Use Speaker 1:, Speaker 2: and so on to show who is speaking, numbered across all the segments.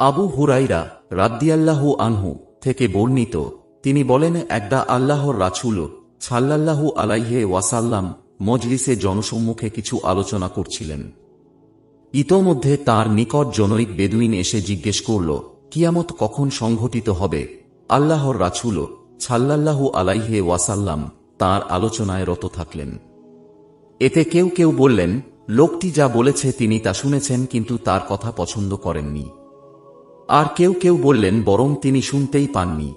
Speaker 1: আবু হুরাইরা রাদিয়াল্লাহু আনহু থেকে বর্ণিত, তিনি বলেন, একদা আল্লাহর রাসূল সাল্লাল্লাহু আলাইহি ওয়াসাল্লাম মজলিসে জনসম্মুখে কিছু আলোচনা করছিলেন। ইতোমধ্যে তার নিকট জনৈক বেদুইন এসে জিজ্ঞেস করল, কিয়ামত কখন সংঘটিত হবে? আল্লাহর রাসূল সাল্লাল্লাহু আলাইহি ওয়াসাল্লাম তাঁর আলোচনায় রত থাকলেন। এতে কেউ কেউ বললেন, লোকটি যা বলেছে তিনি তা শুনেছেন কিন্তু তার কথা পছন্দ করেননি। আর কেউ কেউ বললেন, বরং তিনি শুনতেই পাননি।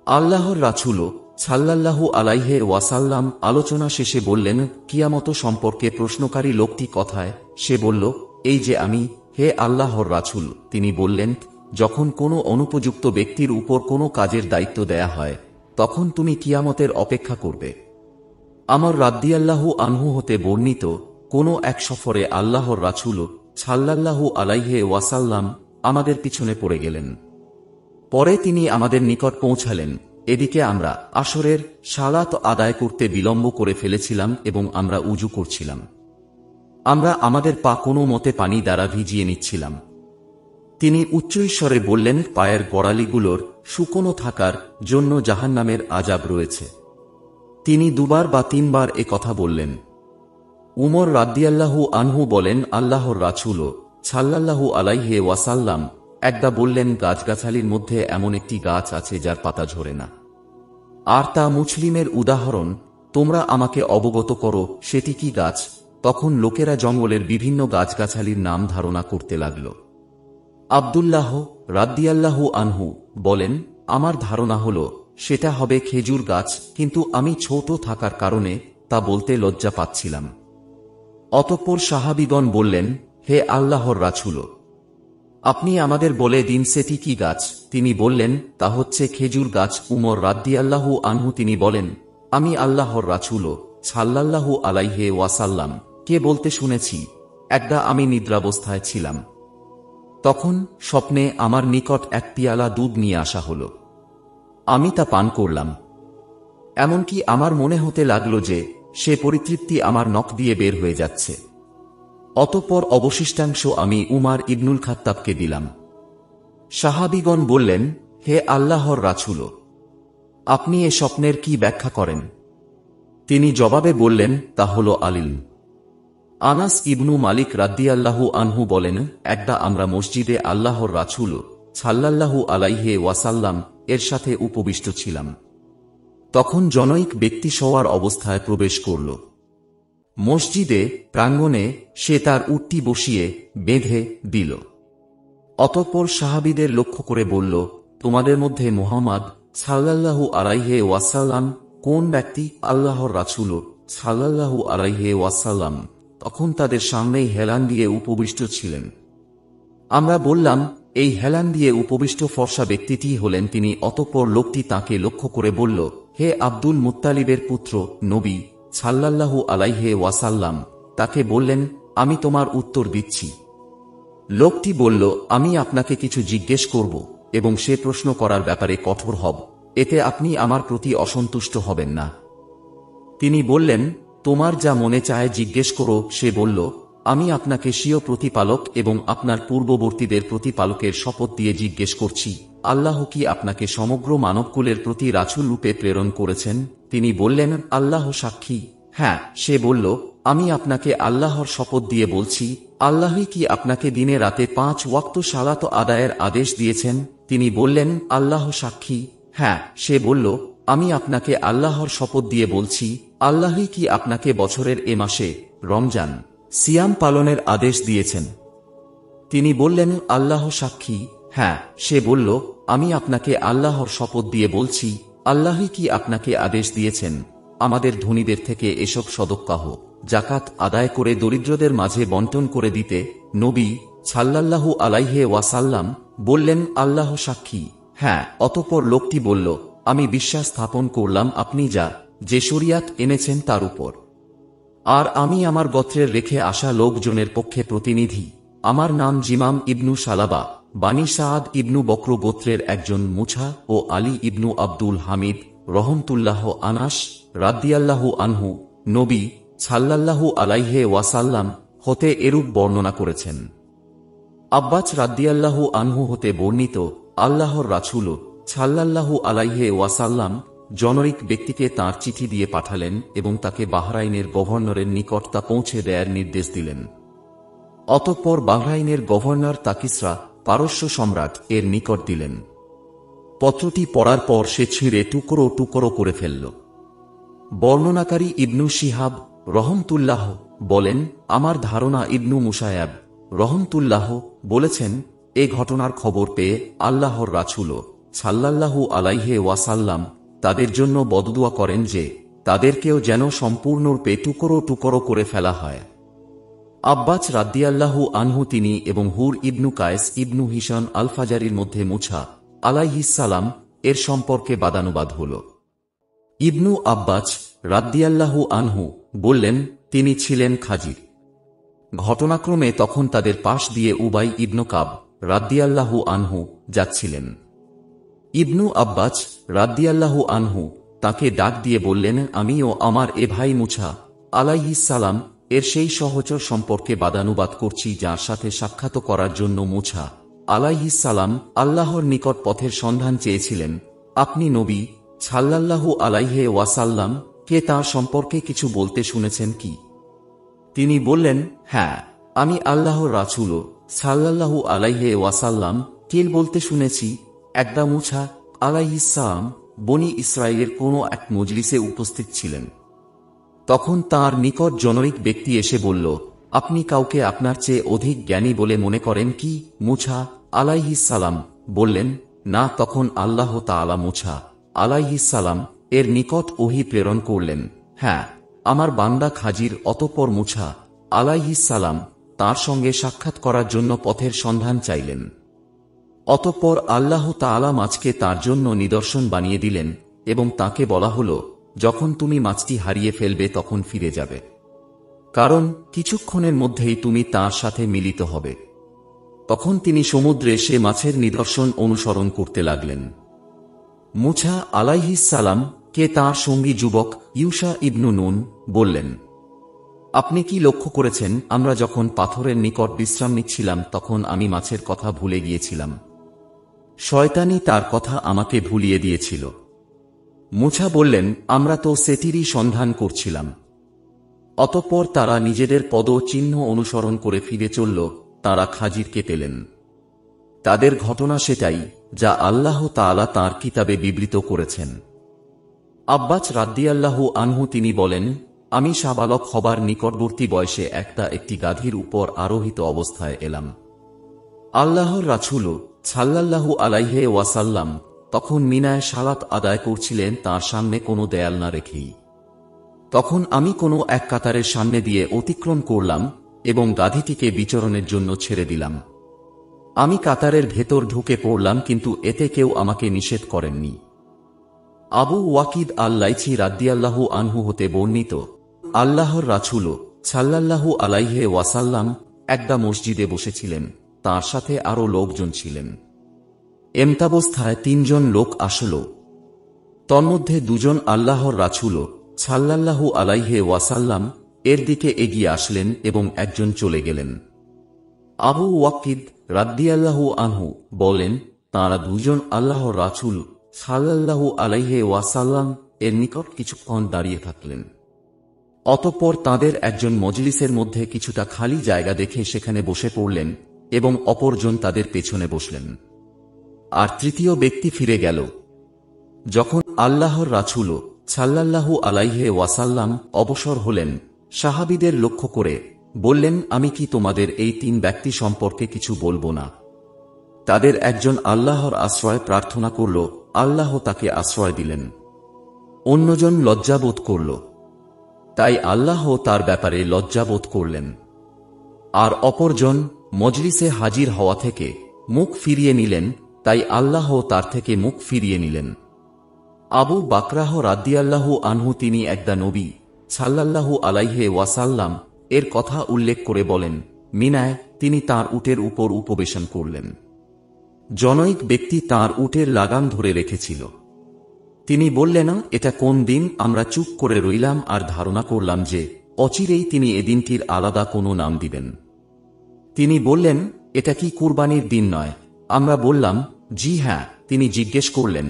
Speaker 1: আল্লাহর রাসূল সাল্লাল্লাহু আলাইহি ওয়াসাল্লাম আলোচনা শেষে বললেন, কিয়ামত সম্পর্কে প্রশ্নকারী লোকটি কথায়? সে বলল, এই যে আমি, হে আল্লাহর রাসূল। তিনি বললেন, যখন কোনো অনুপযুক্ত ব্যক্তির উপর কোনো কাজের দায়িত্ব দেয়া হয় তখন তুমি কিয়ামতের অপেক্ষা করবে। আমর রাদিয়াল্লাহু আনহু হতে বর্ণিত, কোনো এক সফরে আল্লাহর রাসূল সাল্লাল্লাহু আলাইহি ওয়াসাল্লাম আমাদের পিছনে পড়ে গেলেন। পরে তিনি আমাদের নিকট পৌঁছালেন। এদিকে আমরা আসরের সালাত আদায় করতে বিলম্ব করে ফেলেছিলাম এবং আমরা উযু করছিলাম। আমরা আমাদের পা কোনো মতে পানি দ্বারা ভিজিয়ে নিচ্ছিলাম। তিনি উচ্চস্বরে বললেন, পায়ের গোড়ালিগুলোর শুকনো থাকার জন্য জাহান্নামের আযাব রয়েছে। তিনি দুবার বা তিনবার এ কথা বললেন। উমর রাদিয়াল্লাহু আনহু বলেন, আল্লাহর রাসূল সাল্লাল্লাহু আলাইহি ওয়াসাল্লাম একদা বললেন, গাছগাছালির মধ্যে এমন একটি গাছ আছে যার পাতা ঝরে না, আর তা মুসলিমের উদাহরণ। তোমরা আমাকে অবগত করো সেটি কি গাছ? তখন লোকেরা জঙ্গলের বিভিন্ন গাছগাছালির নাম ধারণা করতে লাগল। আব্দুল্লাহ রাদিয়াল্লাহু আনহু বলেন, আমার ধারণা হল সেটা হবে খেজুর গাছ, কিন্তু আমি ছোট থাকার কারণে তা বলতে লজ্জা পাচ্ছিলাম। অতঃপর সাহাবীগণ বললেন, হে আল্লাহর রাসূল, আপনি আমাদের বলে দিন সেটি কি গাছ? তিনি বললেন, তা হচ্ছে খেজুর গাছ। উমর রাদিয়াল্লাহু আনহু তিনি বলেন, আমি আল্লাহর রাসূল সাল্লাল্লাহু আলাইহি ওয়াসাল্লাম কে বলতে শুনেছি, একদা আমি নিদ্রাবস্থায় ছিলাম। তখন স্বপ্নে আমার নিকট এক পিয়ালা দুধ নিয়ে আসা হল। আমি তা পান করলাম। এমনকি আমার মনে হতে লাগল যে সে পরিতৃপ্তি আমার নখ দিয়ে বের হয়ে যাচ্ছে। অতঃপর অবশিষ্টাংশ আমি উমার ইবনুল খাত্তাবকে দিলাম। সাহাবীগণ বললেন, হে আল্লাহর রাসূল, আপনি এ স্বপ্নের কি ব্যাখ্যা করেন? তিনি জবাবে বললেন, তা হল আলিল। আনাস ইবনু মালিক রাদিয়াল্লাহু আনহু বলেন, একদা আমরা মসজিদে আল্লাহর রাসূল সাল্লাল্লাহু আলাইহি ওয়াসাল্লাম এর সাথে উপবিষ্ট ছিলাম। তখন জনৈক ব্যক্তি শোয়ার অবস্থায় প্রবেশ করল। মসজিদে প্রাঙ্গণে সে তার উটটি বসিয়ে বেঁধে দিল। অতঃপর সাহাবীদের লক্ষ্য করে বলল, তোমাদের মধ্যে মুহাম্মদ সাল্লাল্লাহু আলাইহি ওয়াসাল্লাম কোন ব্যক্তি? আল্লাহর রাসূল সাল্লাল্লাহু আলাইহি ওয়াসাল্লাম তখন তাদের সামনেই হেলান দিয়ে উপবিষ্ট ছিলেন। আমরা বললাম, এই হেলান দিয়ে উপবিষ্ট ফর্সা ব্যক্তিটি হলেন তিনি। অতঃপর লোকটি তাকে লক্ষ্য করে বলল, হে আব্দুল মুত্তালিবের পুত্র নবী সাল্লাল্লাহু আলাইহি ওয়াসাল্লাম তাকে বললেন, আমি তোমার উত্তর দিচ্ছি। লোকটি বলল, আমি আপনাকে কিছু জিজ্ঞেস করব এবং সে প্রশ্ন করার ব্যাপারে কঠোর হব, এতে আপনি আমার প্রতি অসন্তুষ্ট হবেন না। তিনি বললেন, তোমার যা মনে চায় জিজ্ঞেস করো। সে বলল, আমি আপনাকে স্বীয় প্রতিপালক এবং আপনার পূর্ববর্তীদের প্রতিপালকের শপথ দিয়ে জিজ্ঞেস করছি, আল্লাহ কি আপনাকে সমগ্র মানবকুলের প্রতি রাসূল রূপে প্রেরণ করেছেন? তিনি বললেন, আল্লাহ সাক্ষী। হ্যাঁ। সে বলল, আমি আপনাকে আল্লাহর শপথ দিয়ে বলছি, আল্লাহই কি আপনাকে দিনে রাতে 5 ওয়াক্ত সালাত আদায়ের আদেশ দিয়েছেন? তিনি বললেন, আল্লাহ সাক্ষী। হ্যাঁ। সে বলল, আমি আপনাকে আল্লাহর শপথ দিয়ে বলছি, আল্লাহই কি আপনাকে বছরের এ মাসে রমজান সিয়াম পালনের আদেশ দিয়েছেন? তিনি বললেন, আল্লাহ সাক্ষী। হ্যাঁ। সে বলল, আমি আপনাকে আল্লাহর শপথ দিয়ে বলছি, আল্লাহই কি আপনাকে আদেশ দিয়েছেন আমাদের ধনীদের থেকে এসব সদকাহ যাকাত আদায় করে দরিদ্রদের মাঝে বন্টন করে দিতে? নবী সাল্লাল্লাহু আলাইহি ওয়াসাল্লাম বললেন, আল্লাহ সাক্ষী। হ্যাঁ। অতঃপর লোকটি বলল, আমি বিশ্বাস স্থাপন করলাম আপনি যে শরিয়াত এনেছেন তার উপর, আর আমি আমার গোত্রের রেখে আসা লোকজনের পক্ষে প্রতিনিধি। আমার নাম জিমাম ইবনু সালাবা, বানি সাআদ ইবনু বকর গোত্রের একজন মুছা, ও আলী ইবনু আব্দুল হামিদ রহমতুল্লাহ আনাস রাদিয়াল্লাহু আনহু নবী সাল্লাল্লাহু আলাইহি ওয়াসাল্লাম হতে এরূপ বর্ণনা করেছেন। আব্বাস রাদিয়াল্লাহু আনহু হতে বর্ণিত, আল্লাহর রাসূল সাল্লাল্লাহু আলাইহি ওয়াসাল্লাম জনৈক ব্যক্তিকে তাঁর চিঠি দিয়ে পাঠালেন এবং তাকে বাহরাইনের গভর্নরের নিকট তা পৌঁছে দেয়ার নির্দেশ দিলেন। অতঃপর বাহরাইনের গভর্নর তা কিসরা, পারস্য সম্রাট এর নিকট দিলেন। পত্রটি পড়ার পর সে ছিঁড়ে টুকরো টুকরো করে ফেলল। বর্ণনাকারী ইবনু শিহাব রহমতুল্লাহ বলেন, আমার ধারণা ইবনু মুসায়াব রহমতুল্লাহ বলেছেন, এ ঘটনার খবর পেয়ে আল্লাহর রাসূল সাল্লাল্লাহু আলাইহি ওয়াসাল্লাম তাদের জন্য বদদুয়া করেন যে তাদেরকেও যেন সম্পূর্ণরূপে টুকরো টুকরো করে ফেলা হয়। আব্বাস রাদিয়াল্লাহু আনহু তিনি এবং হুর ইবনু কায়েস ইবনু হিশাম আল ফাজারির মধ্যে মুছা আলাইহিস সালাম এর সম্পর্কে বাদানুবাদ হল। ইবনু আব্বাস রাদিয়াল্লাহু আনহু বললেন, তিনি ছিলেন খাজির। ঘটনাক্রমে তখন তাদের পাশ দিয়ে উবাই ইবনু কাব রাদিয়াল্লাহু আনহু যাচ্ছিলেন। ইবনু আব্বাস রাদিয়াল্লাহু আনহু তাকে ডাক দিয়ে বললেন, আমি ও আমার এ ভাই মুছা আলাইহিস সালাম এর সেই সহচর সম্পর্কে বাদানুবাদ করছি যার সাথে সাক্ষাৎ করার জন্য মুছা আলাইহিস সালাম আল্লাহর নিকট পথের সন্ধান চেয়েছিলেন। আপনি নবী সাল্লাল্লাহু আলাইহি ওয়াসাল্লাম কে তাঁর সম্পর্কে কিছু বলতে শুনেছেন কি? তিনি বললেন, হ্যাঁ, আমি আল্লাহর রাসূল সাল্লাল্লাহু আলাইহি ওয়াসাল্লাম কে বলতে শুনেছি। একদা মুছা আলাইহিস সালাম বনি ইসরাইলের কোনো এক মজলিসে উপস্থিত ছিলেন। তখন তাঁর নিকট জনৈক ব্যক্তি এসে বলল, আপনি কাউকে আপনার চেয়ে অধিক জ্ঞানী বলে মনে করেন কি? মুছা আলাইহিস সালাম বললেন, না। তখন আল্লাহ তাআলা মুছা আলাইহিস সালাম এর নিকট ওহী প্রেরণ করলেন, হ্যাঁ, আমার বান্দা খাজির। অতঃপর মুছা আলাইহিস সালাম তাঁর সঙ্গে সাক্ষাৎ করার জন্য পথের সন্ধান চাইলেন। অতঃপর আল্লাহ তাআলা মাছকে তার জন্য নিদর্শন বানিয়ে দিলেন এবং তাকে বলা হল, যখন তুমি মাছটি হারিয়ে ফেলবে তখন ফিরে যাবে, কারণ কিছুক্ষণের মধ্যেই তুমি তার সাথে মিলিত হবে। তখন তিনি সমুদ্রে সে মাছের নিদর্শন অনুসরণ করতে লাগলেন। মুছা আলাইহিস সালাম কে তাঁর সঙ্গী যুবক ইউশা ইবনু নুন বললেন, আপনি কি লক্ষ্য করেছেন, আমরা যখন পাথরের নিকট বিশ্রাম নিচ্ছিলাম তখন আমি মাছের কথা ভুলে গিয়েছিলাম। শয়তানি তার কথা আমাকে ভুলিয়ে দিয়েছিল। মুছা বললেন, আমরা তো সেটিরই সন্ধান করছিলাম। অতঃপর তারা নিজেদের পদ চিহ্ন অনুসরণ করে ফিরে চলল। তারা খাজিরকে পেলেন। তাদের ঘটনা সেটাই যা আল্লাহ তাআলা তাঁর কিতাবে বিবৃত করেছেন। আব্বাস রাদিয়াল্লাহু আনহু তিনি বলেন, আমি সাবালক হবার নিকটবর্তী বয়সে একটি গাধীর উপর আরোহিত অবস্থায় এলাম। আল্লাহর রাসূল সাল্লাল্লাহু আলাইহি ওয়াসাল্লাম তখন মিনায় সালাত আদায় করছিলেন, তাঁর সামনে কোনো দেয়াল না রেখেই। তখন আমি কোনো এক কাতারের সামনে দিয়ে অতিক্রম করলাম এবং গাধীটিকে বিচরণের জন্য ছেড়ে দিলাম। আমি কাতারের ভেতর ঢুকে পড়লাম, কিন্তু এতে কেউ আমাকে নিষেধ করেননি। আবু ওয়াকিদ আল-লাইথি রাদিয়াল্লাহু আনহু হতে বর্ণিত, আল্লাহর রাসূল সাল্লাল্লাহু আলাইহি ওয়াসাল্লাম একদা মসজিদে বসেছিলেন, তাঁর সাথে আরও লোকজন ছিলেন। এমতাবস্থায় 3 জন লোক আসল। তন্মধ্যে 2 জন আল্লাহর রাসূল সাল্লাল্লাহু আলাইহি ওয়াসাল্লাম এর দিকে এগিয়ে আসলেন এবং একজন চলে গেলেন। আবু ওয়াকিদ রাদিয়াল্লাহু আনহু বলেন, তাঁরা 2 জন আল্লাহর রাসূল সাল্লাল্লাহু আলাইহি ওয়াসাল্লাম এর নিকট কিছুক্ষণ দাঁড়িয়ে থাকলেন। অতঃপর তাঁদের একজন মজলিসের মধ্যে কিছুটা খালি জায়গা দেখে সেখানে বসে পড়লেন এবং অপরজন তাদের পেছনে বসলেন। আর তৃতীয় ব্যক্তি ফিরে গেল। যখন আল্লাহর রাসূল সাল্লাল্লাহু আলাইহি ওয়াসাল্লাম অবসর হলেন, সাহাবীদের লক্ষ্য করে বললেন, আমি কি তোমাদের এই 3 ব্যক্তি সম্পর্কে কিছু বলবো না? তাদের একজন আল্লাহর আশ্রয় প্রার্থনা করল, আল্লাহ তাকে আশ্রয় দিলেন। অন্যজন লজ্জাবোধ করল, তাই আল্লাহ তার ব্যাপারে লজ্জাবোধ করলেন। আর অপরজন মজলিসে হাজির হওয়া থেকে মুখ ফিরিয়ে নিলেন, তাই আল্লাহ তার থেকে মুখ ফিরিয়ে নিলেন। আবু বাকরাহ রাদিয়াল্লাহু আনহু তিনি একদা নবী সাল্লাল্লাহু আলাইহি ওয়াসাল্লাম এর কথা উল্লেখ করে বলেন, মিনায় তিনি তাঁর উটের উপর উপবেশন করলেন। জনৈক ব্যক্তি তাঁর উটের লাগাম ধরে রেখেছিল। তিনি বললেন, এটা কোন দিন? আমরা চুপ করে রইলাম আর ধারণা করলাম যে অচিরেই তিনি এদিনটির আলাদা কোনো নাম দিবেন। তিনি বললেন, এটা কি কুরবানির দিন নয়? আমরা বললাম, জি হ্যাঁ। তিনি জিজ্ঞেস করলেন,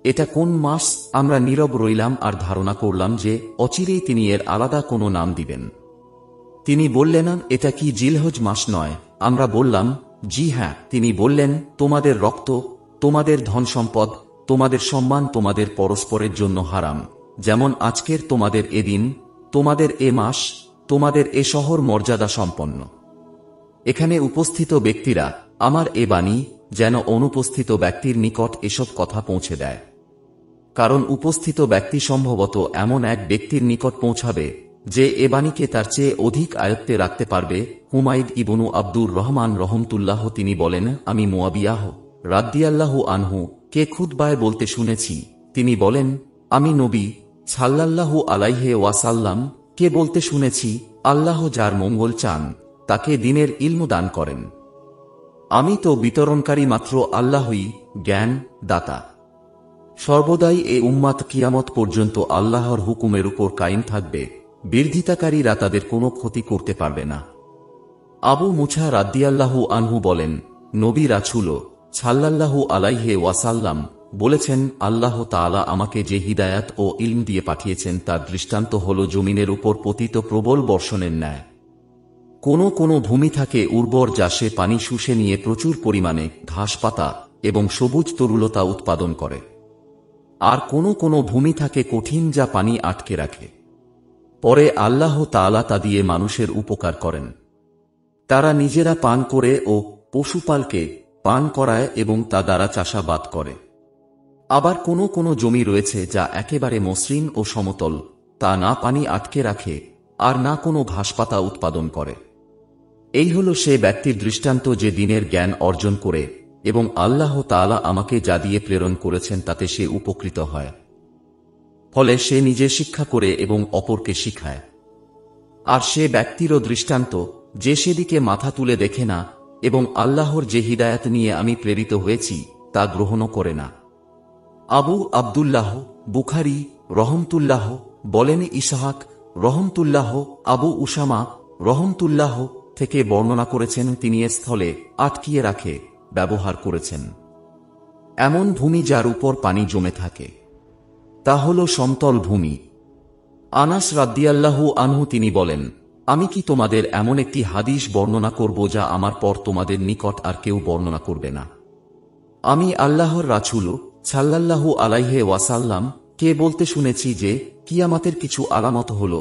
Speaker 1: এটা কোন মাস? আমরা নীরব রইলাম আর ধারণা করলাম যে অচিরেই তিনি এর আলাদা কোনো নাম দিবেন। তিনি বললেন, এটা কি জিলহজ মাস নয়? আমরা বললাম, জি হ্যাঁ। তিনি বললেন, তোমাদের রক্ত, তোমাদের ধন সম্পদ, তোমাদের সম্মান তোমাদের পরস্পরের জন্য হারাম, যেমন আজকের তোমাদের এ দিন, তোমাদের এ মাস, তোমাদের এ শহর মর্যাদা সম্পন্ন। এখানে উপস্থিত ব্যক্তিরা আমার এ বাণী যেন অনুপস্থিত ব্যক্তির নিকট এসব কথা পৌঁছে দেয়, কারণ উপস্থিত ব্যক্তি সম্ভবত এমন এক ব্যক্তির নিকট পৌঁছাবে যে এ বাণীকে তার চেয়ে অধিক আয়ত্তে রাখতে পারবে। হুমায়দ ইবনু আব্দুর রহমান রহমতুল্লাহ তিনি বলেন, আমি মুয়াবিয়াহ রাদিয়াল্লাহু আনহু কে খুতবায় বলতে শুনেছি। তিনি বলেন, আমি নবী সাল্লাল্লাহু আলাইহি ওয়াসাল্লাম কে বলতে শুনেছি, আল্লাহ যার মঙ্গল চান তাকে দ্বীনের ইলম দান করেন। আমি তো বিতরণকারী মাত্র, আল্লাহই জ্ঞান দাতা। সর্বদাই এ উম্মাত কিয়ামত পর্যন্ত আল্লাহর হুকুমের উপর কায়েম থাকবে, বিরোধিতাকারীরা তাদের কোনো ক্ষতি করতে পারবে না। আবু মুছা রাদিয়াল্লাহু আনহু বলেন, নবী রাসূল সাল্লাল্লাহু আলাইহি ওয়াসাল্লাম বলেছেন, আল্লাহ তাআলা আমাকে যে হিদায়াত ও ইলম দিয়ে পাঠিয়েছেন তার দৃষ্টান্ত হল জমিনের উপর পতিত প্রবল বর্ষণের ন্যায়। কোনো ভূমি থাকে উর্বর যা সে পানি শুষে নিয়ে প্রচুর পরিমাণে ঘাসপাতা এবং সবুজ তরুলতা উৎপাদন করে, আর কোনো ভূমি থাকে কঠিন যা পানি আটকে রাখে। পরে আল্লাহ তাআলা তা দিয়ে মানুষের উপকার করেন। তারা নিজেরা পান করে ও পশুপালকে পান করায় এবং তা দ্বারা চাষাবাদ করে। আবার কোনো জমি রয়েছে যা একেবারে মসৃণ ও সমতল, তা না পানি আটকে রাখে আর না কোনো ঘাসপাতা উৎপাদন করে। এই হল সে ব্যক্তির দৃষ্টান্ত যে দ্বীনের জ্ঞান অর্জন করে এবং আল্লাহ তাআলা আমাকে যা দিয়ে প্রেরণ করেছেন তাতে সে উপকৃত হয়, ফলে সে নিজে শিক্ষা করে এবং অপরকে শিখায়। আর সে ব্যক্তিরও দৃষ্টান্ত যে সেদিকে মাথা তুলে দেখে না এবং আল্লাহর যে হিদায়াত নিয়ে আমি প্রেরিত হয়েছি তা গ্রহণও করে না। আবু আব্দুল্লাহ বুখারী রহমতুল্লাহ বলেন, ইসহাক রহমতুল্লাহ আবু উসামা রহমতুল্লাহ থেকে বর্ণনা করেছেন, তিনি এর স্থলে আটকিয়ে রাখে ব্যবহার করেছেন এমন ভূমি যার উপর পানি জমে থাকে, তা হল সমতল ভূমি। আনাস রাদিয়াল্লাহু আনহু তিনি বলেন, আমি কি তোমাদের এমন একটি হাদিস বর্ণনা করব যা আমার পর তোমাদের নিকট আর কেউ বর্ণনা করবে না? আমি আল্লাহর রাসূল সাল্লাল্লাহু আলাইহি ওয়াসাল্লাম কে বলতে শুনেছি যে কিয়ামতের কিছু আলামত হল,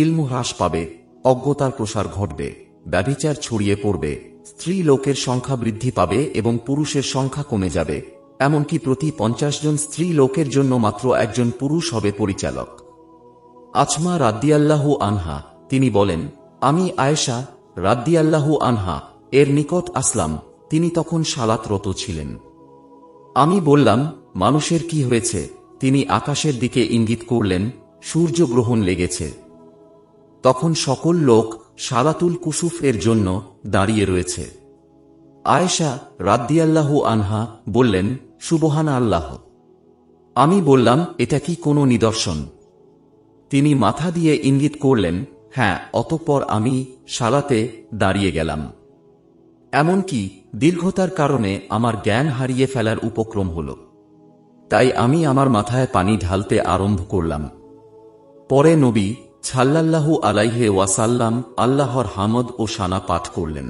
Speaker 1: ইলম হ্রাস পাবে, অজ্ঞতার প্রসার ঘটবে, ব্যভিচার ছড়িয়ে পড়বে, স্ত্রী লোকের সংখ্যা বৃদ্ধি পাবে এবং পুরুষের সংখ্যা কমে যাবে, এমনকি প্রতি 50 জন স্ত্রী লোকের জন্য মাত্র একজন পুরুষ হবে পরিচালক। আসমা রাদিয়াল্লাহু আনহা তিনি বলেন, আমি আয়েশা রাদিয়াল্লাহু আনহা এর নিকট আসলাম, তিনি তখন সালাতরত ছিলেন। আমি বললাম, মানুষের কি হয়েছে? তিনি আকাশের দিকে ইঙ্গিত করলেন, সূর্যগ্রহণ লেগেছে। তখন সকল লোক সালাতুল কুসুফ এর জন্য দাঁড়িয়ে রয়েছে। আয়েশা রাদিয়াল্লাহু আনহা বললেন, সুবহান আল্লাহ। আমি বললাম, এটা কি কোনো নিদর্শন? তিনি মাথা দিয়ে ইঙ্গিত করলেন, হ্যাঁ। অতঃপর আমি সালাতে দাঁড়িয়ে গেলাম। এমনকি দীর্ঘতার কারণে আমার জ্ঞান হারিয়ে ফেলার উপক্রম হল, তাই আমি আমার মাথায় পানি ঢালতে আরম্ভ করলাম। পরে নবী সাল্লাল্লাহু আলাইহি ওয়াসাল্লাম আল্লাহর হামদ ও শানা পাঠ করলেন।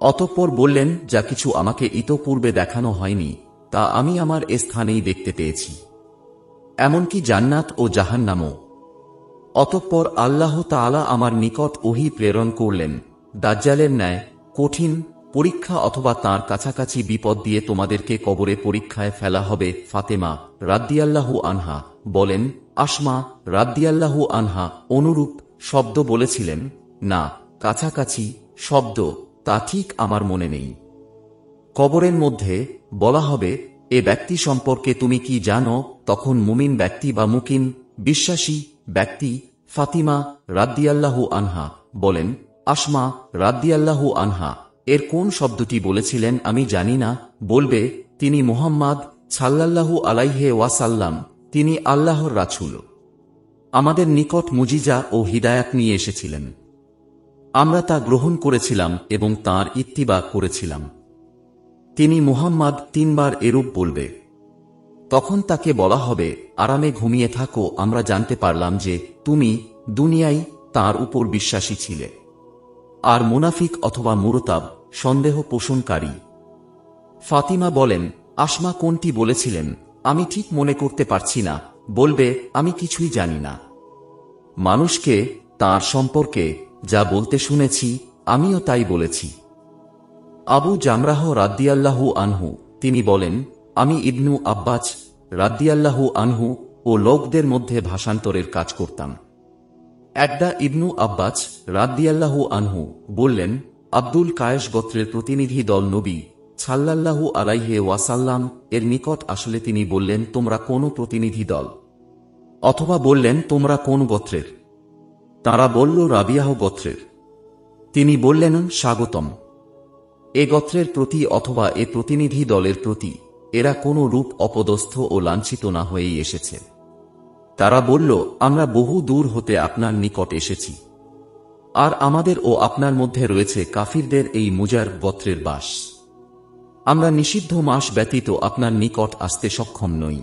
Speaker 1: অতঃপর বললেন, যা কিছু আমাকে ইতপূর্বে দেখানো হয়নি তা আমি আমার এ স্থানেই দেখতে পেয়েছি, এমনকি জান্নাত ও জাহান্নামও। অতঃপর আল্লাহ তাআলা আমার নিকট ওহী প্রেরণ করলেন, দাজ্জালের ন্যায় কঠিন পরীক্ষা অথবা তার কাছাকাছি বিপদ দিয়ে তোমাদেরকে কবরে পরীক্ষায় ফেলা হবে। ফাতেমা রাদিয়াল্লাহু আনহা বলেন, আসমা রাদিয়াল্লাহু আনহা অনুরূপ শব্দ বলেছিলেন না, কাছাকাছি শব্দ তা ঠিক আমার মনে নেই। কবরের মধ্যে বলা হবে, এ ব্যক্তি সম্পর্কে তুমি কি জানো? তখন মুমিন ব্যক্তি বা মুকিন বিশ্বাসী ব্যক্তি ফাতিমা রাদিয়াল্লাহু আনহা বলেন, আসমা রাদিয়াল্লাহু আনহা এর কোন শব্দটি বলেছিলেন আমি জানি না। বলবে, তিনি মুহাম্মদ সাল্লাল্লাহু আলাইহি ওয়াসাল্লাম, তিনি আল্লাহর রাসূল, আমাদের নিকট মুজিজা ও হিদায়াত নিয়ে এসেছিলেন। আমরা তা গ্রহণ করেছিলাম এবং তাঁর ইত্তিবা করেছিলাম। তিনি মুহাম্মদ 3 বার এরূপ বলবে, তখন তাকে বলা হবে, আরামে ঘুমিয়ে থাকো। আমরা জানতে পারলাম যে তুমি দুনিয়ায় তাঁর উপর বিশ্বাসী ছিলে। আর মুনাফিক অথবা মুরতাব সন্দেহ পোষণকারী। ফাতিমা বলেন, আসমা কোনটি বলেছিলেন আমি ঠিক মনে করতে পারছি না, বলবে আমি কিছুই জানি না। মানুষকে তাঁর সম্পর্কে যা বলতে শুনেছি আমিও তাই বলেছি। আবু জামরাহ রাদিয়াল্লাহু আনহু তিনি বলেন, আমি ইবনু আব্বাস রাদিয়াল্লাহু আনহু ও লোকদের মধ্যে ভাষান্তরের কাজ করতাম। একদা ইবনু আব্বাস রাদিয়াল্লাহু আনহু বললেন, আব্দুল কায়েস গোত্রের প্রতিনিধি দল নবী সাল্লাল্লাহু আলাইহি ওয়াসাল্লাম এর নিকট আসলে তিনি বললেন, তোমরা কোন প্রতিনিধি দল? অথবা বললেন, তোমরা কোন গোত্রের? তারা বলল, রাবিয়াহ গোত্রের। তিনি বললেন, স্বাগতম এ গোত্রের প্রতি অথবা এ প্রতিনিধি দলের প্রতি। এরা কোন রূপ অপদস্থ ও লাঞ্ছিত না হয়েই এসেছে। তারা বলল, আমরা বহু দূর হতে আপনার নিকট এসেছি, আর আমাদের ও আপনার মধ্যে রয়েছে কাফিরদের এই মুজার গোত্রের বাস। আমরা নিষিদ্ধ মাস ব্যতীত আপনার নিকট আসতে সক্ষম নই।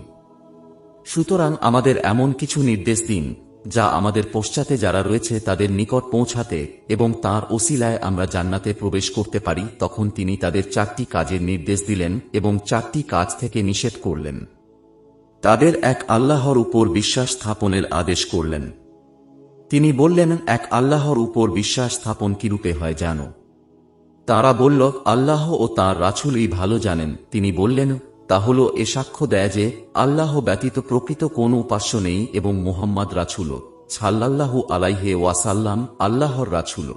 Speaker 1: সুতরাং আমাদের এমন কিছু নির্দেশ দিন যা আমাদের পশ্চাতে যারা রয়েছে তাদের নিকট পৌঁছাতে এবং তাঁর ওসিলায় আমরা জান্নাতে প্রবেশ করতে পারি। তখন তিনি তাদের 4টি কাজের নির্দেশ দিলেন এবং 4টি কাজ থেকে নিষেধ করলেন। তাদের এক আল্লাহর উপর বিশ্বাস স্থাপনের আদেশ করলেন। তিনি বললেন, এক আল্লাহর উপর বিশ্বাস স্থাপন কিরূপে হয় জানো? তারা বলল, আল্লাহ ও তাঁর রাসূলই ভালো জানেন। তিনি বললেন, তা হল এ সাক্ষ্য দেয় যে আল্লাহ ব্যতীত প্রকৃত কোন উপাস্য নেই এবং মুহাম্মদ রাসূল সাল্লাল্লাহু আলাইহি ওয়াসাল্লাম আল্লাহর রাসূল।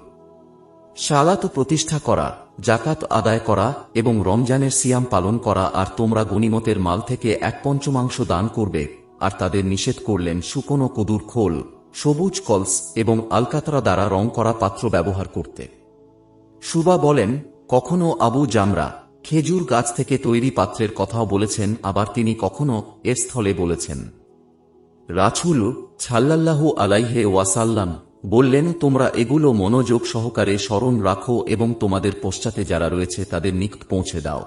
Speaker 1: সালাত প্রতিষ্ঠা করা, যাকাত আদায় করা এবং রমজানের সিয়াম পালন করা, আর তোমরা গনিমতের মাল থেকে 1/5 দান করবে। আর তাদের নিষেধ করলেন শুকনো কদুর খোল, সবুজ কলস এবং আলকাতরা দ্বারা রং করা পাত্র ব্যবহার করতে। সুবা বলেন, কখনো আবু জামরা খেজুর গাছ থেকে তৈরি পাত্রের কথাও বলেছেন, আবার তিনি কখনো এর স্থলে বলেছেন। রাসূল সাল্লাল্লাহু আলাইহি ওয়াসাল্লাম বললেন, তোমরা এগুলো মনোযোগ সহকারে স্মরণ রাখো এবং তোমাদের পশ্চাতে যারা রয়েছে তাদের নিকট পৌঁছে দাও।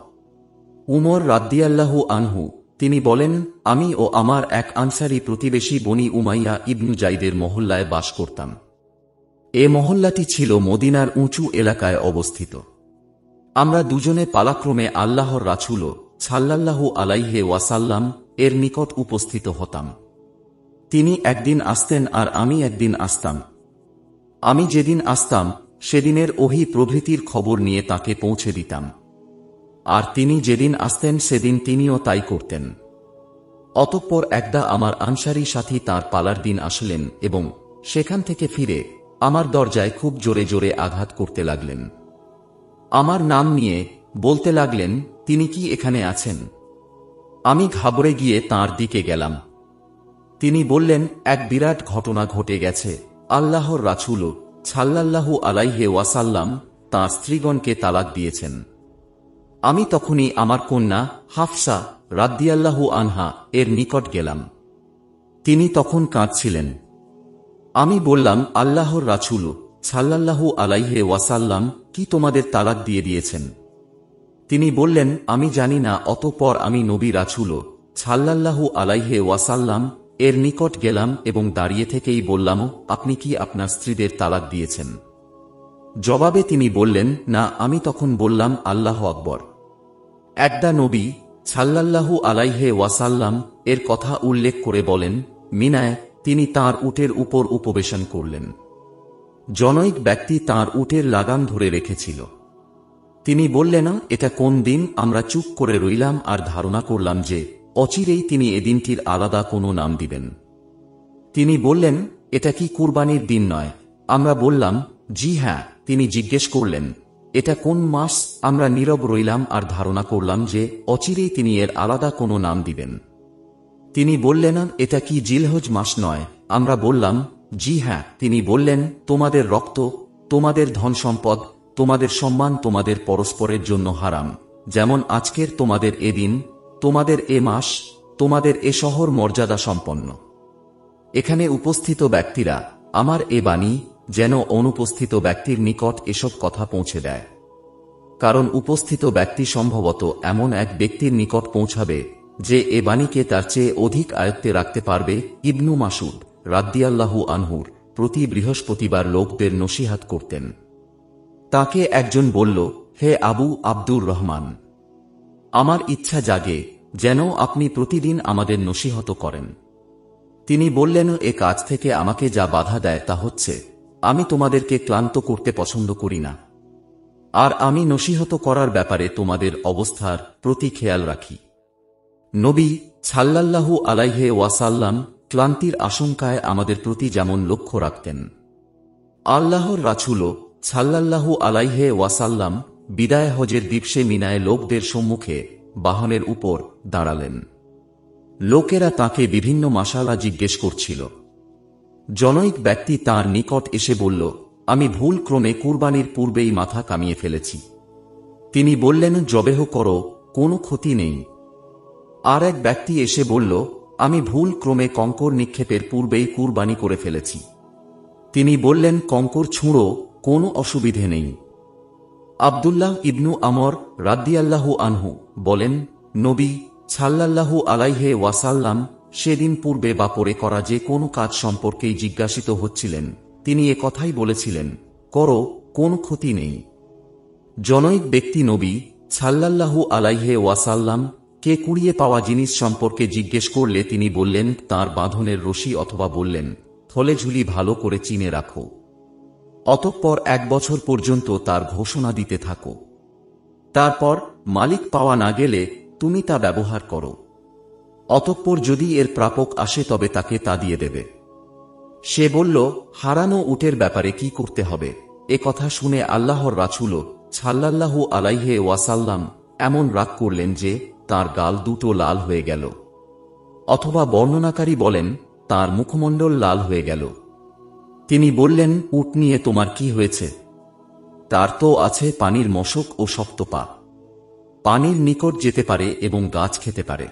Speaker 1: উমর রাদিয়াল্লাহু আনহু তিনি বলেন, আমি ও আমার এক আনসারী প্রতিবেশী বনি উমাইয়া ইবনু জাইদের মহল্লায় বাস করতাম। এ মহল্লাটি ছিল মদিনার উঁচু এলাকায় অবস্থিত। আমরা দুজনে পালাক্রমে আল্লাহর রাসূল সাল্লাল্লাহু আলাইহি ওয়াসাল্লাম এর নিকট উপস্থিত হতাম। তিনি একদিন আসতেন আর আমি একদিন আসতাম। আমি যেদিন আসতাম সেদিনের ওহী প্রভৃতির খবর নিয়ে তাকে পৌঁছে দিতাম, আর তিনি যেদিন আসতেন সেদিন তিনিও তাই করতেন। অতঃপর একদা আমার আনসারী সাথী তাঁর পালার দিন আসলেন এবং সেখান থেকে ফিরে আমার দরজায় খুব জোরে জোরে আঘাত করতে লাগলেন। আমার নাম নিয়ে বলতে লাগলেন, তিনি কি এখানে আছেন? আমি ঘাবড়ে গিয়ে তাঁর দিকে গেলাম। তিনি বললেন, এক বিরাট ঘটনা ঘটে গেছে। আল্লাহর রাসূল সাল্লাল্লাহু আলাইহি ওয়াসাল্লাম তাঁর স্ত্রীগণকে তালাক দিয়েছেন। আমি তখনই আমার কন্যা হাফসা রাদিয়াল্লাহু আনহা এর নিকট গেলাম। তিনি তখন কাঁদছিলেন। আমি বললাম, আল্লাহর রাসূল সাল্লাল্লাহু আলাইহি ওয়াসাল্লাম কি তোমাদের তালাক দিয়ে দিয়েছেন? তিনি বললেন, আমি জানি না। অতঃপর আমি নবী রাসূল সাল্লাল্লাহু আলাইহি ওয়াসাল্লাম এর নিকট গেলাম এবং দাঁড়িয়ে থেকেই বললাম, আপনি কি আপনার স্ত্রীদের তালাক দিয়েছেন? জবাবে তিনি বললেন, না। আমি তখন বললাম, আল্লাহু আকবার। একদা নবী সাল্লাল্লাহু আলাইহি ওয়াসাল্লাম এর কথা উল্লেখ করে বলেন, মিনায় তিনি তাঁর উটের উপর উপবেশন করলেন। জনৈক ব্যক্তি তাঁর উটের লাগাম ধরে রেখেছিল। তিনি বললেন, এটা কোন দিন? আমরা চুপ করে রইলাম আর ধারণা করলাম যে অচিরেই তিনি এদিনটির আলাদা কোনো নাম দিবেন। তিনি বললেন, এটা কি কুরবানির দিন নয়? আমরা বললাম, জি হ্যাঁ। তিনি জিজ্ঞেস করলেন, এটা কোন মাস? আমরা নীরব রইলাম আর ধারণা করলাম যে অচিরেই তিনি এর আলাদা কোনো নাম দিবেন। তিনি বললেন, এটা কি জিলহজ মাস নয়? আমরা বললাম, জি হ্যাঁ। তিনি বললেন, তোমাদের রক্ত, তোমাদের ধন সম্পদ, তোমাদের সম্মান তোমাদের পরস্পরের জন্য হারাম, যেমন আজকের তোমাদের এ দিন, তোমাদের এ মাস, তোমাদের এ শহর মর্যাদা সম্পন্ন। এখানে উপস্থিত ব্যক্তিরা আমার এ বাণী যেন অনুপস্থিত ব্যক্তির নিকট এসব কথা পৌঁছে দেয়। কারণ উপস্থিত ব্যক্তি সম্ভবত এমন এক ব্যক্তির নিকট পৌঁছাবে যে এ বাণীকে তার চেয়ে অধিক আয়ত্তে রাখতে পারবে। ইবনু মাসুদ রাদিয়াল্লাহু আনহুর প্রতি বৃহস্পতিবার লোকদের নসিহাত করতেন। তাকে একজন বলল, হে আবু আব্দুর রহমান, আমার ইচ্ছা জাগে যেন আপনি প্রতিদিন আমাদের নসিহত করেন। তিনি বললেন, এ কাজ থেকে আমাকে যা বাধা দেয় তা হচ্ছে আমি তোমাদেরকে ক্লান্ত করতে পছন্দ করি না, আর আমি নসিহত করার ব্যাপারে তোমাদের অবস্থার প্রতি খেয়াল রাখি। নবী সাল্লাল্লাহু আলাইহি ওয়াসাল্লাম ক্লান্তির আশঙ্কায় আমাদের প্রতি যেমন লক্ষ্য রাখতেন, আল্লাহর রাসূলও সাল্লাল্লাহু আলাইহি ওয়াসাল্লাম বিদায় হজের দিবসে মিনায় লোকদের সম্মুখে বাহনের উপর দাঁড়ালেন। লোকেরা তাকে বিভিন্ন মাসালা জিজ্ঞেস করছিল। জনৈক ব্যক্তি তার নিকট এসে বলল, আমি ভুল ক্রমে কুরবানির পূর্বেই মাথা কামিয়ে ফেলেছি। তিনি বললেন, জবেহ করো, কোনো ক্ষতি নেই। আর এক ব্যক্তি এসে বলল, আমি ভুল ক্রমে কঙ্কর নিক্ষেপের পূর্বেই কুরবানি করে ফেলেছি। তিনি বললেন, কঙ্কর ছুঁড়ো, কোনো অসুবিধে নেই। আব্দুল্লাহ ইবনু আমর রাদিয়াল্লাহু আনহু বলেন, নবী সাল্লাল্লাহু আলাইহি ওয়াসাল্লাম সেদিন পূর্বে বা পরে করা যে কোনো কাজ সম্পর্কেই জিজ্ঞাসিত হচ্ছিলেন। তিনি এ কথাই বলেছিলেন, করো, কোনো ক্ষতি নেই। জনৈক ব্যক্তি নবী সাল্লাল্লাহু আলাইহি ওয়াসাল্লাম কে কুড়িয়ে পাওয়া জিনিস সম্পর্কে জিজ্ঞেস করলে তিনি বললেন, তার বাঁধনের রশি, অথবা বললেন, থলে ঝুলি ভালো করে চিনে রাখো। অতঃপর 1 বছর পর্যন্ত তার ঘোষণা দিতে থাকো। তারপর মালিক পাওয়া না গেলে তুমি তা ব্যবহার করো। অতঃপর যদি এর প্রাপক আসে তবে তাকে তা দিয়ে দেবে। সে বলল, হারানো উটের ব্যাপারে কি করতে হবে? এ কথা শুনে আল্লাহর রাসূল সাল্লাল্লাহু আলাইহি ওয়াসাল্লাম এমন রাগ করলেন যে তার গাল দুটো লাল হয়ে গেল, অথবা বর্ণনাকারী বলেন তার মুখমণ্ডল লাল হয়ে গেল। তিনি বললেন, উট নিয়ে তোমার কি হয়েছে? তার তো আছে পানির মশক ও শক্ত পা, পানির নিকট যেতে পারে এবং গাছ খেতে পারে।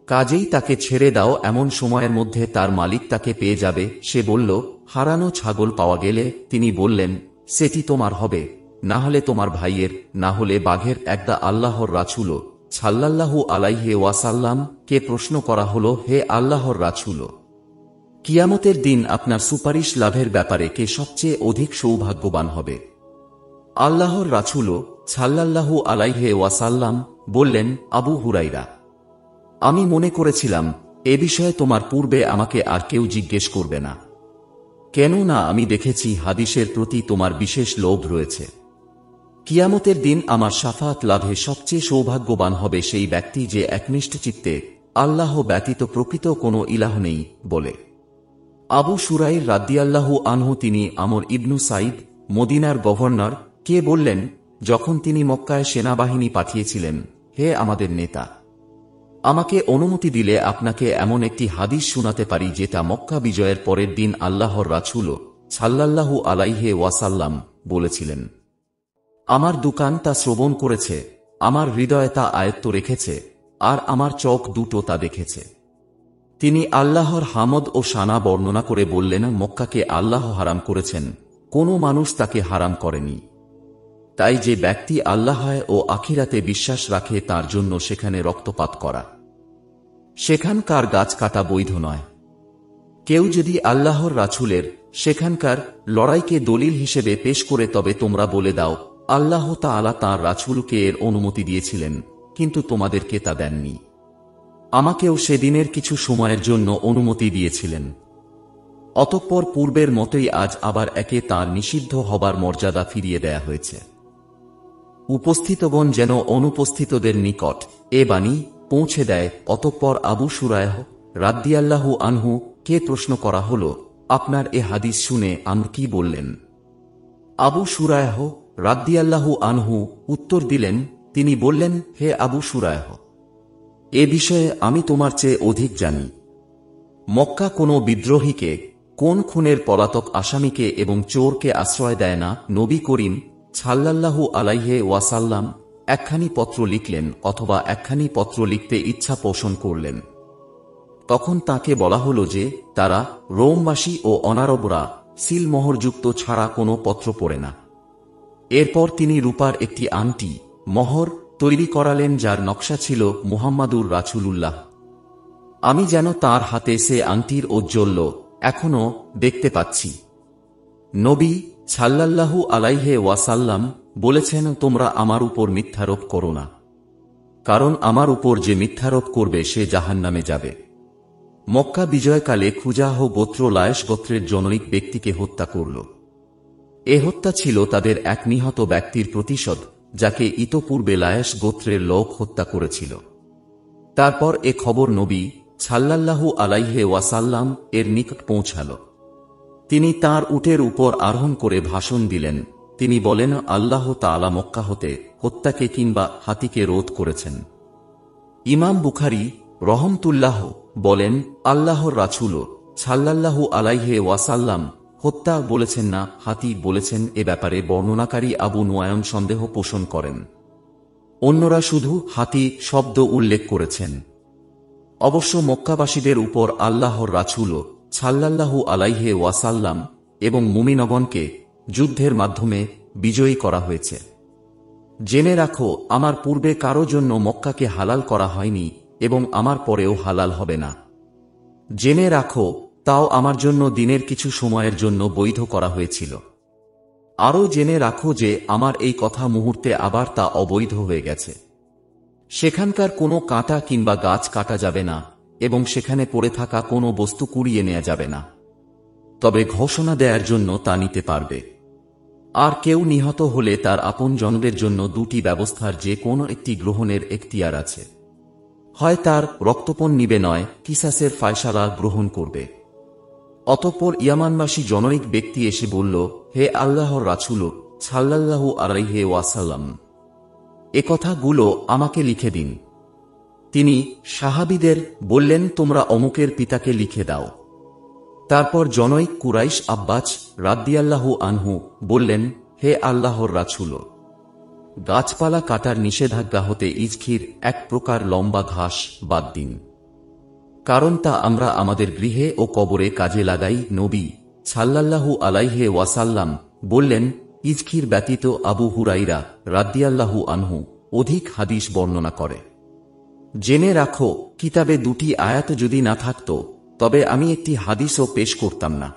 Speaker 1: কাজেই তাকে ছেড়ে দাও, এমন সময়ের মধ্যে তার মালিক তাকে পেয়ে যাবে। সে বলল, হারানো ছাগল পাওয়া গেলে? তিনি বললেন, সেটি তোমার হবে, না হলে তোমার ভাইয়ের, না হলে বাঘের। একদা আল্লাহর রাসূল সাল্লাল্লাহু আলাইহি ওয়াসাল্লাম কে প্রশ্ন করা হল, হে আল্লাহর রাসূল, কিয়ামতের দিন আপনার সুপারিশ লাভের ব্যাপারে কে সবচেয়ে অধিক সৌভাগ্যবান হবে? আল্লাহর রাসূল সাল্লাল্লাহু আলাইহি ওয়াসাল্লাম বললেন, আবু হুরাইরা। আমি মনে করেছিলাম এ বিষয়ে তোমার পূর্বে আমাকে আর কেউ জিজ্ঞেস করবে না, কেননা আমি দেখেছি হাদিসের প্রতি তোমার বিশেষ লোভ রয়েছে। কিয়ামতের দিন আমার শাফাত লাভে সবচেয়ে সৌভাগ্যবান হবে সেই ব্যক্তি যে একনিষ্ঠ চিত্তে আল্লাহ ব্যতীত প্রকৃত কোনো ইলাহ নেই বলে। আবু শুরাইর রাদিয়াল্লাহু আনহু, তিনি আমর ইবনু সাইদ মদিনার গভর্নর কে বললেন, যখন তিনি মক্কায় সেনাবাহিনী পাঠিয়েছিলেন, হে আমাদের নেতা, আমাকে অনুমতি দিলে আপনাকে এমন একটি হাদিস শোনাতে পারি যেটা মক্কা বিজয়ের পরের দিন আল্লাহর রাসূল সাল্লাল্লাহু আলাইহি ওয়াসাল্লাম বলেছিলেন। আমার দোকান তা শ্রবণ করেছে, আমার হৃদয় তা আয়ত্ত রেখেছে, আর আমার চোখ দুটো তা দেখেছে। তিনি আল্লাহর হামদ ও শানা বর্ণনা করে বললেন, মক্কাকে আল্লাহ হারাম করেছেন, কোনো মানুষ তাকে হারাম করেনি। তাই যে ব্যক্তি আল্লাহ ও আখিরাতে বিশ্বাস রাখে তার জন্য সেখানে রক্তপাত করা, সেখানকার গাছ কাটা বৈধ নয়। কেউ যদি আল্লাহর রাসূলের সেখানকার লড়াইকে দলিল হিসেবে পেশ করে, তবে তোমরা বলে দাও, আল্লাহ তাআলা তাঁর রাসূলকে এর অনুমতি দিয়েছিলেন, কিন্তু তোমাদেরকে তা দেননি। আমাকেও সেদিনের কিছু সময়ের জন্য অনুমতি দিয়েছিলেন। অতঃপর পূর্বের মতোই আজ আবার একে তাঁর নিষিদ্ধ হবার মর্যাদা ফিরিয়ে দেয়া হয়েছে। উপস্থিতগণ যেন অনুপস্থিতদের নিকট এ বাণী পৌঁছে দেয়। অতঃপর আবু শুরায়হ রাদিয়াল্লাহু আনহু কে প্রশ্ন করা হল, আপনার এ হাদিস শুনে আমর কি বললেন? আবু শুরায়হ রাদিয়াল্লাহু আনহু উত্তর দিলেন, তিনি বললেন, হে আবু শুরায়হ, এ বিষয়ে আমি তোমার চেয়ে অধিক জানি। মক্কা কোনো বিদ্রোহীকে, কোন খুনের পলাতক আসামিকে এবং চোরকে আশ্রয় দেয় না। নবী করিম সাল্লাল্লাহু আলাইহি ওয়াসাল্লাম একখানি পত্র লিখলেন অথবা একখানি পত্র লিখতে ইচ্ছা পোষণ করলেন। তখন তাকে বলা হল যে তারা রোমবাসী ও অনারবরা সিলমোহরযুক্ত ছাড়া কোনো পত্র পড়ে না। এরপর তিনি রূপার একটি আংটি মোহর তৈরি করালেন, যার নকশা ছিল মুহাম্মাদুর রাসূলুল্লাহ। আমি যেন তার হাতে সে আংটির ঔজ্জ্বল্য এখনো দেখতে পাচ্ছি। নবী সাল্লাল্লাহু আলাইহি ওয়াসাল্লাম বলেছেন, তোমরা আমার উপর মিথ্যারোপ করো না, কারণ আমার উপর যে মিথ্যারোপ করবে সে জাহান্নামে যাবে। মক্কা বিজয়কালে খুজাহ গোত্র লায়েশ গোত্রের জনৈক ব্যক্তিকে হত্যা করল। এ হত্যা ছিল তাদের এক নিহত ব্যক্তির প্রতিশোধ, যাকে ইতপূর্বে লায়েশ গোত্রের লোক হত্যা করেছিল। তারপর এ খবর নবী সাল্লাল্লাহু আলাইহি ওয়াসাল্লাম এর নিকট পৌঁছাল। তিনি তার উটের উপর আরোহণ করে ভাষণ দিলেন। তিনি বলেন, আল্লাহ তাআলা মক্কা হতে হত্যাকে কিংবা হাতিকে রোধ করেছেন। ইমাম বুখারী রহমতুল্লাহ বলেন, আল্লাহর রাসূল সাল্লাল্লাহু আলাইহি ওয়াসাল্লাম হত্যা বলেছেন না, হাতি বলেছেন। এ ব্যাপারে বর্ণনাকারী আবু নুয়ায়ম সন্দেহ পোষণ করেন। অন্যরা শুধু হাতি শব্দ উল্লেখ করেছেন। অবশ্য মক্কাবাসীদের উপর আল্লাহর রাসূল সাল্লাল্লাহু আলাইহি ওয়াসাল্লাম এবং মুমিনগণকে যুদ্ধের মাধ্যমে বিজয়ী করা হয়েছে। জেনে রাখো, আমার পূর্বে কারো জন্য মক্কাকে হালাল করা হয়নি এবং আমার পরেও হালাল হবে না। জেনে রাখো, তাও আমার জন্য দিনের কিছু সময়ের জন্য বৈধ করা হয়েছিল। আরও জেনে রাখো যে আমার এই কথা মুহূর্তে আবার তা অবৈধ হয়ে গেছে। সেখানকার কোনো কাঁটা কিংবা গাছ কাটা যাবে না এবং সেখানে পড়ে থাকা কোনো বস্তু কুড়িয়ে নেওয়া যাবে না, তবে ঘোষণা দেওয়ার জন্য তা নিতে পারবে। আর কেউ নিহত হলে তার আপনজনদের জন্য দুটি ব্যবস্থার যে কোনো একটি গ্রহণের এখতিয়ার আছে। হয় তার রক্তপণ নিবে, নয় কিসাসের ফায়সালা গ্রহণ করবে। অতঃপর ইয়ামানবাসী জনৈক ব্যক্তি এসে বলল, হে আল্লাহর রাসূল সাল্লাল্লাহু আলাইহি ওয়াসাল্লাম, এ কথাগুলো আমাকে লিখে দিন। তিনি সাহাবীদের বললেন, তোমরা অমুকের পিতাকে লিখে দাও। তারপর জনৈক কুরাইশ আব্বাস রাদিয়াল্লাহু আনহু বললেন, হে আল্লাহর রাসূল, গাছপালা কাটার নিষেধাজ্ঞা হতে ইজখির এক প্রকার লম্বা ঘাস বাদ দিন, কারণ তা আমরা আমাদের গৃহে ও কবরে কাজে লাগাই। নবী সাল্লাল্লাহু আলাইহি ওয়াসাল্লাম বললেন, ইজখির ব্যতীত আবু হুরাইরা রাদিয়াল্লাহু আনহু অধিক হাদিস বর্ণনা করে। জেনে রাখো, কিতাবে দুটি আয়াত যদি না থাকত তবে আমি একটি হাদিসও পেশ করতাম না।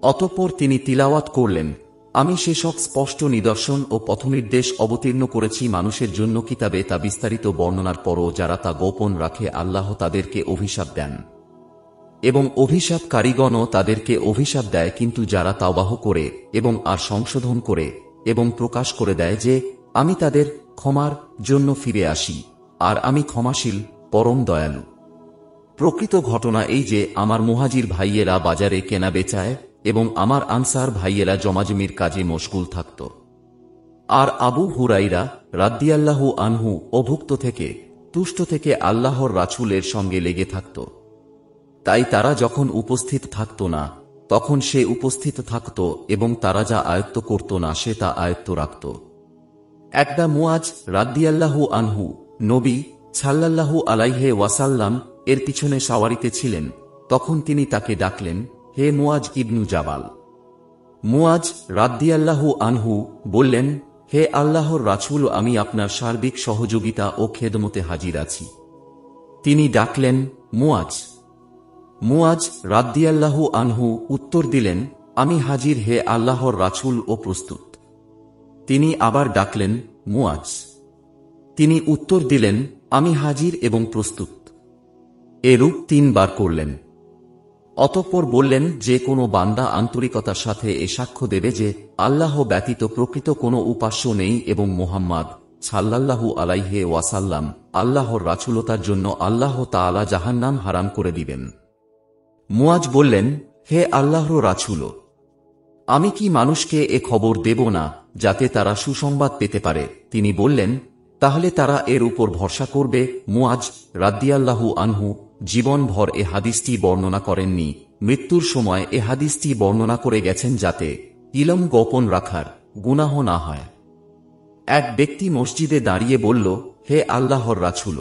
Speaker 1: অতঃপর তিনি তিলাওয়াত করলেন, আমি সেসব স্পষ্ট নিদর্শন ও পথনির্দেশ অবতীর্ণ করেছি মানুষের জন্য কিতাবে, তা বিস্তারিত বর্ণনার পরও যারা তা গোপন রাখে আল্লাহ তাদেরকে অভিশাপ দেন এবং অভিশাপকারীগণও তাদেরকে অভিশাপ দেয়। কিন্তু যারা তাওবাহ করে এবং আর সংশোধন করে এবং প্রকাশ করে দেয় যে আমি তাদের ক্ষমার জন্য ফিরে আসি, আর আমি ক্ষমাশীল পরম দয়ালু। প্রকৃত ঘটনা এই যে আমার মুহাজির ভাইয়েরা বাজারে কেনা বেচায় এবং আমার আনসার ভাইয়েরা জমাজমির কাজে মশগুল থাকত, আর আবু হুরাইরা রাদিয়াল্লাহু আনহু অভুক্ত থেকে তুষ্ট থেকে আল্লাহর রাসূলের সঙ্গে লেগে থাকত। তাই তারা যখন উপস্থিত থাকত না তখন সে উপস্থিত থাকত এবং তারা যা আয়ত্ত করত না সে তা আয়ত্ত রাখত। একদা মুয়াজ রাদিয়াল্লাহু আনহু নবী সাল্লাল্লাহু আলাইহি ওয়াসাল্লাম এর পিছনে সাওয়ারিতে ছিলেন। তখন তিনি তাকে ডাকলেন, হে মুয়াজ ইবনু জাবাল। মুয়াজ রাদিয়াল্লাহু আনহু বললেন, হে আল্লাহর রাসূল, আমি আপনার সার্বিক সহযোগিতা ও খেদমতে হাজির আছি। তিনি ডাকলেন, মুয়াজ। মুয়াজ রাদিয়াল্লাহু আনহু উত্তর দিলেন, আমি হাজির হে আল্লাহর রাসূল ও প্রস্তুত। তিনি আবার ডাকলেন, মুয়াজ। তিনি উত্তর দিলেন, আমি হাজির এবং প্রস্তুত। এরূপ 3 বার করলেন। অতঃপর বললেন, যে কোনো বান্দা আন্তরিকতার সাথে এ সাক্ষ্য দেবে যে আল্লাহ ব্যতীত প্রকৃত কোনো উপাস্য নেই এবং মুহাম্মদ সাল্লাল্লাহু আলাইহি ওয়াসাল্লাম আল্লাহর রাসূলতার জন্য আল্লাহ তাআলা জাহান্নাম হারাম করে দিবেন। মুয়াজ বললেন, হে আল্লাহর রাসূল, আমি কি মানুষকে এ খবর দেব না যাতে তারা সুসংবাদ পেতে পারে? তিনি বললেন, তাহলে তারা এর উপর ভরসা করবে। মুয়াজ রাদিয়াল্লাহু আনহু জীবনভর এ হাদিসটি বর্ণনা করেননি, মৃত্যুর সময় এ হাদিসটি বর্ণনা করে গেছেন যাতে ইলম গোপন রাখার গুনাহ না হয়। এক ব্যক্তি মসজিদে দাঁড়িয়ে বলল, হে আল্লাহর রাসূল,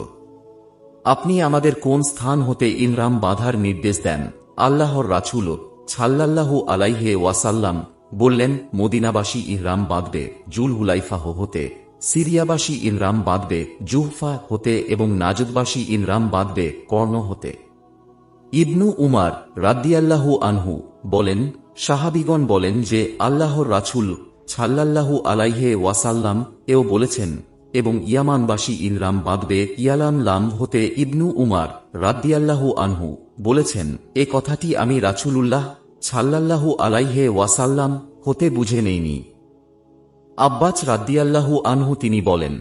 Speaker 1: আপনি আমাদের কোন স্থান হতে ইহরাম বাঁধার নির্দেশ দেন? আল্লাহর রাসূল সাল্লাল্লাহু আলাইহি ওয়াসাল্লাম বললেন, মদিনাবাসী ইহরাম বাঁধবে জুল হুলাইফা হতে, সিরিয়াবাসী ইহরাম বাঁধবে জুহফা হতে এবং নাজদবাসী ইহরাম বাঁধবে কর্ণ হতে। ইবনু উমার রাদিয়াল্লাহু আনহু বলেন, সাহাবীগণ বলেন যে আল্লাহর রাসূল সাল্লাল্লাহু আলাইহি ওয়াসাল্লাম এও বলেছেন, এবং ইয়ামানবাসী ইহরাম বাঁধবে ইয়ালাম লাম হতে। ইবনু উমার রাদিয়াল্লাহু আনহু বলেছেন, এ কথাটি আমি রাসূলুল্লাহ সাল্লাল্লাহু আলাইহি ওয়াসাল্লাম হতে বুঝে নেইনি। আব্বাস রাদিয়াল্লাহু আনহু তিনি বলেন,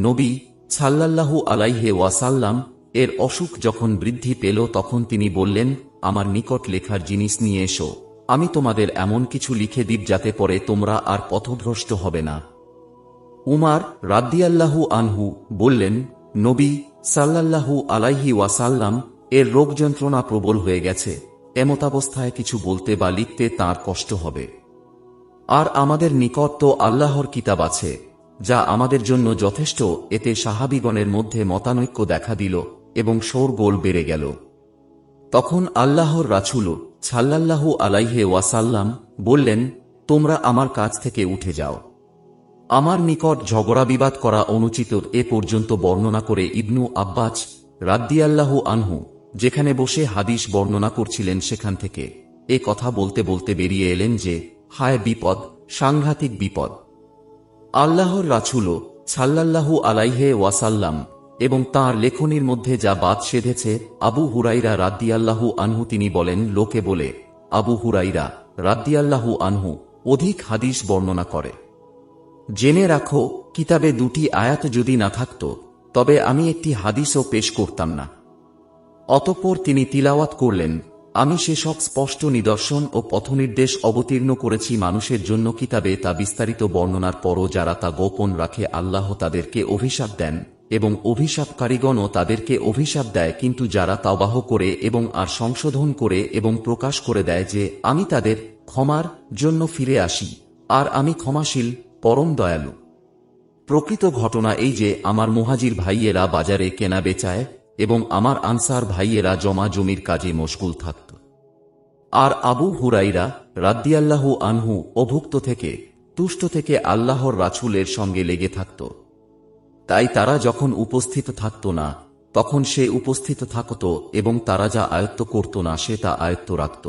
Speaker 1: নবী সাল্লাল্লাহু আলাইহি ওয়াসাল্লাম এর অসুখ যখন বৃদ্ধি পেল তখন তিনি বললেন, আমার নিকট লেখার জিনিস নিয়ে এসো, আমি তোমাদের এমন কিছু লিখে দিব যাতে পরে তোমরা আর পথভ্রষ্ট হবে না। উমার রাদিয়াল্লাহু আনহু বললেন, নবী সাল্লাল্লাহু আলাইহি ওয়াসাল্লাম এর রোগ যন্ত্রণা প্রবল হয়ে গেছে, এমতাবস্থায় কিছু বলতে বা লিখতে তাঁর কষ্ট হবে। আর আমাদের নিকট তো আল্লাহর কিতাব আছে, যা আমাদের জন্য যথেষ্ট। এতে সাহাবীগণের মধ্যে মতানৈক্য দেখা দিল এবং শোরগোল বেড়ে গেল। তখন আল্লাহর রাসূল সাল্লাল্লাহু আলাইহি ওয়াসাল্লাম বললেন, তোমরা আমার কাছ থেকে উঠে যাও, আমার নিকট ঝগড়া বিবাদ করা অনুচিত। এ পর্যন্ত বর্ণনা করে ইবনু আব্বাস রাদিয়াল্লাহু আনহু যেখানে বসে হাদিস বর্ণনা করছিলেন সেখান থেকে এ কথা বলতে বলতে বেরিয়ে এলেন যে, হায় বিপদ, সাংঘাতিক বিপদ! আল্লাহর রাসূল সাল্লাল্লাহু আলাইহি ওয়াসাল্লাম এবং তাঁর লেখনীর মধ্যে যা বাদ সেধেছে। আবু হুরাইরা রাদিয়াল্লাহু আনহু তিনি বলেন, লোকে বলে আবু হুরাইরা রাদিয়াল্লাহু আনহু অধিক হাদিস বর্ণনা করে। জেনে রাখো, কিতাবে দুটি আয়াত যদি না থাকত তবে আমি একটি হাদিসও পেশ করতাম না। অতঃপর তিনি তিলাওয়াত করলেন, আমি সেসব স্পষ্ট নিদর্শন ও পথনির্দেশ অবতীর্ণ করেছি মানুষের জন্য কিতাবে, তা বিস্তারিত বর্ণনার পরও যারা তা গোপন রাখে আল্লাহ তাদেরকে অভিশাপ দেন এবং অভিশাপকারীগণও তাদেরকে অভিশাপ দেয়। কিন্তু যারা তাওবাহ করে এবং আর সংশোধন করে এবং প্রকাশ করে দেয় যে আমি তাদের ক্ষমার জন্য ফিরে আসি, আর আমি ক্ষমাশীল পরম দয়ালু। প্রকৃত ঘটনা এই যে আমার মুহাজির ভাইয়েরা বাজারে কেনা বেচায় এবং আমার আনসার ভাইয়েরা জমা জমির কাজে মশগুল থাকত, আর আবু হুরাইরা রাদিয়াল্লাহু আনহু অভুক্ত থেকে তুষ্ট থেকে আল্লাহর রাসূলের সঙ্গে লেগে থাকত। তাই তারা যখন উপস্থিত থাকত না তখন সে উপস্থিত থাকত এবং তারা যা আয়ত্ত করত না সে তা আয়ত্ত রাখত।